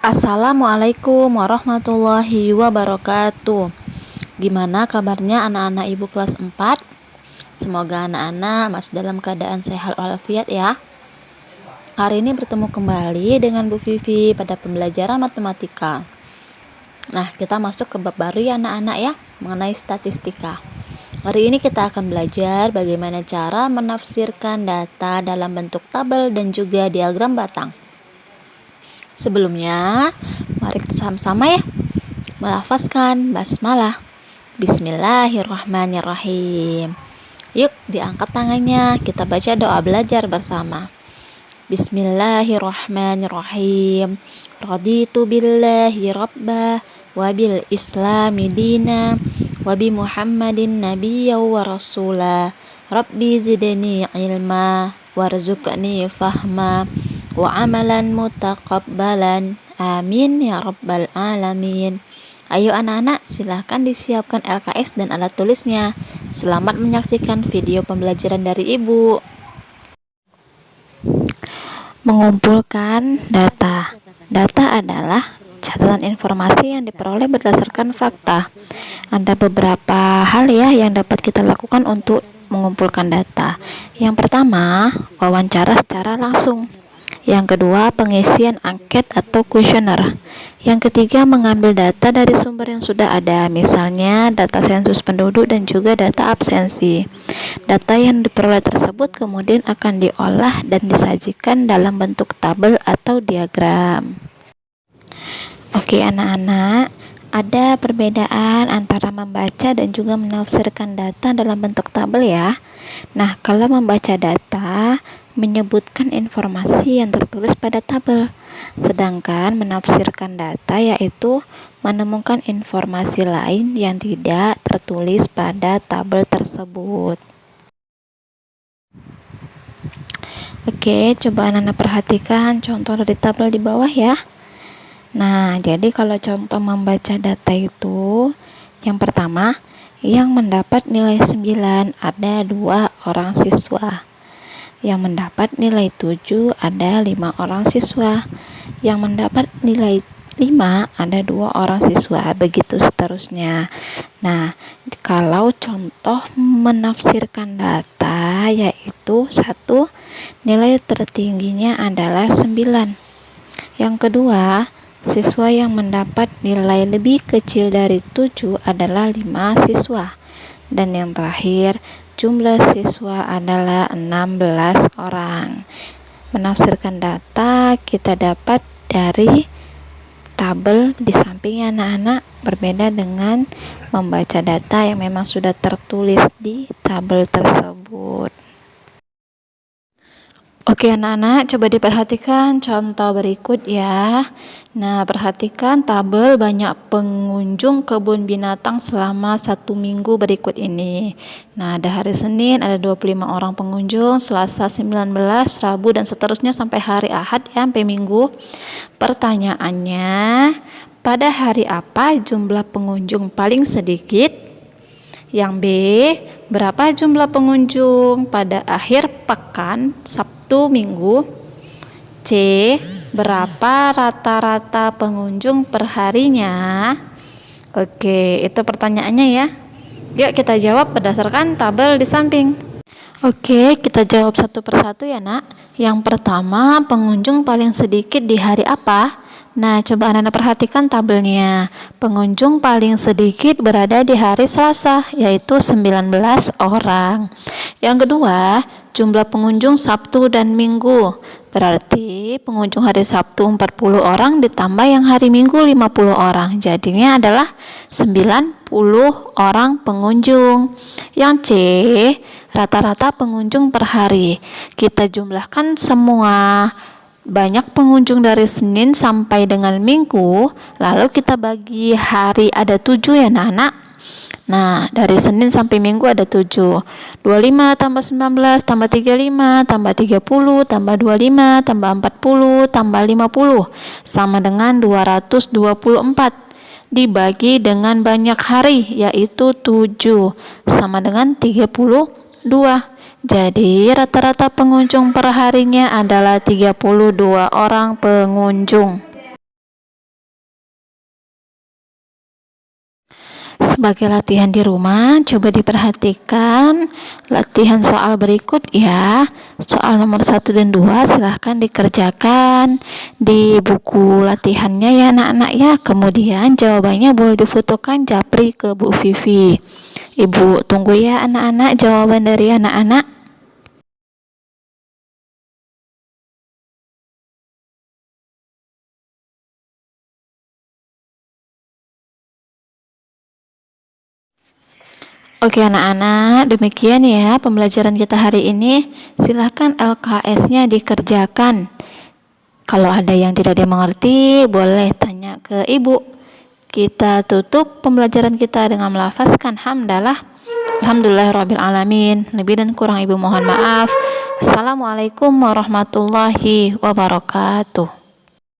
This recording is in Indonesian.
Assalamualaikum warahmatullahi wabarakatuh. Gimana kabarnya anak-anak ibu kelas 4? Semoga anak-anak masih dalam keadaan sehat walafiat ya. Hari ini bertemu kembali dengan Bu Vivi pada pembelajaran matematika. Nah, kita masuk ke bab baru ya anak-anak ya, mengenai statistika. Hari ini kita akan belajar bagaimana cara menafsirkan data dalam bentuk tabel dan juga diagram batang. Sebelumnya, mari kita sama-sama ya melafazkan basmalah. Bismillahirrahmanirrahim. Yuk, diangkat tangannya, kita baca doa belajar bersama. Bismillahirrahmanirrahim. Raditu billahi rabba wa bil islami dina wa bi Muhammadin nabiyya wa rasula. Rabbi zidni ilma warzuqni fahma wa amalan mutaqabbalan. Amin ya rabbal alamin. Ayo anak-anak, silahkan disiapkan LKS dan alat tulisnya. Selamat menyaksikan video pembelajaran dari ibu. Mengumpulkan data. Data adalah catatan informasi yang diperoleh berdasarkan fakta. Ada beberapa hal ya yang dapat kita lakukan untuk mengumpulkan data. Yang pertama, wawancara secara langsung. Yang kedua, pengisian angket atau kuesioner. Yang ketiga, mengambil data dari sumber yang sudah ada, misalnya data sensus penduduk dan juga data absensi. Data yang diperoleh tersebut kemudian akan diolah dan disajikan dalam bentuk tabel atau diagram. Oke anak-anak, ada perbedaan antara membaca dan juga menafsirkan data dalam bentuk tabel ya. Nah, kalau membaca data menyebutkan informasi yang tertulis pada tabel, sedangkan menafsirkan data yaitu menemukan informasi lain yang tidak tertulis pada tabel tersebut. Oke, coba anak-anak perhatikan contoh dari tabel di bawah ya. Nah, jadi kalau contoh membaca data itu, yang pertama, yang mendapat nilai 9 ada 2 orang siswa. Yang mendapat nilai 7 ada 5 orang siswa. Yang mendapat nilai 5 ada 2 orang siswa, begitu seterusnya. Nah, kalau contoh menafsirkan data yaitu 1, nilai tertingginya adalah 9. Yang kedua, siswa yang mendapat nilai lebih kecil dari 7 adalah 5 siswa. Dan yang terakhir, jumlah siswa adalah 16 orang. Menafsirkan data kita dapat dari tabel di samping anak-anak, berbeda dengan membaca data yang memang sudah tertulis di tabel tersebut. Oke anak-anak, coba diperhatikan contoh berikut ya. Nah, perhatikan tabel banyak pengunjung kebun binatang selama 1 minggu berikut ini. Nah, ada hari Senin ada 25 orang pengunjung, Selasa 19, Rabu dan seterusnya sampai hari Ahad ya, sampai Minggu. Pertanyaannya, pada hari apa jumlah pengunjung paling sedikit? Yang B, berapa jumlah pengunjung pada akhir pekan Sabtu Minggu? C, berapa rata-rata pengunjung perharinya? Oke, itu pertanyaannya ya. Yuk kita jawab berdasarkan tabel di samping. Oke, kita jawab satu persatu ya nak. Yang pertama, pengunjung paling sedikit di hari apa? Nah, coba anak-anak perhatikan tabelnya. Pengunjung paling sedikit berada di hari Selasa, yaitu 19 orang. Yang kedua, jumlah pengunjung Sabtu dan Minggu. Berarti pengunjung hari Sabtu 40 orang ditambah yang hari Minggu 50 orang. Jadinya adalah 90 orang pengunjung. Yang C, rata-rata pengunjung per hari. Kita jumlahkan semua banyak pengunjung dari Senin sampai dengan Minggu, lalu kita bagi hari, ada 7 ya anak-anak. Nah, dari Senin sampai Minggu ada 7. 25 tambah 19 tambah 35 tambah 30 tambah 25 tambah 40 tambah 50 sama dengan 224. Dibagi dengan banyak hari yaitu 7 sama dengan 32. Jadi rata-rata pengunjung per harinya adalah 32 orang pengunjung. Sebagai latihan di rumah, coba diperhatikan latihan soal berikut ya. Soal nomor 1 dan 2 silahkan dikerjakan di buku latihannya ya anak-anak ya. Kemudian jawabannya boleh difotokan japri ke Bu Vivi. Ibu tunggu ya anak-anak jawaban dari anak-anak. Oke anak-anak, demikian ya pembelajaran kita hari ini. Silahkan LKS-nya dikerjakan. Kalau ada yang tidak dimengerti, boleh tanya ke ibu. Kita tutup pembelajaran kita dengan melafazkan hamdalah. Alhamdulillahirrabbilalamin. Lebih dan kurang ibu mohon maaf. Assalamualaikum warahmatullahi wabarakatuh.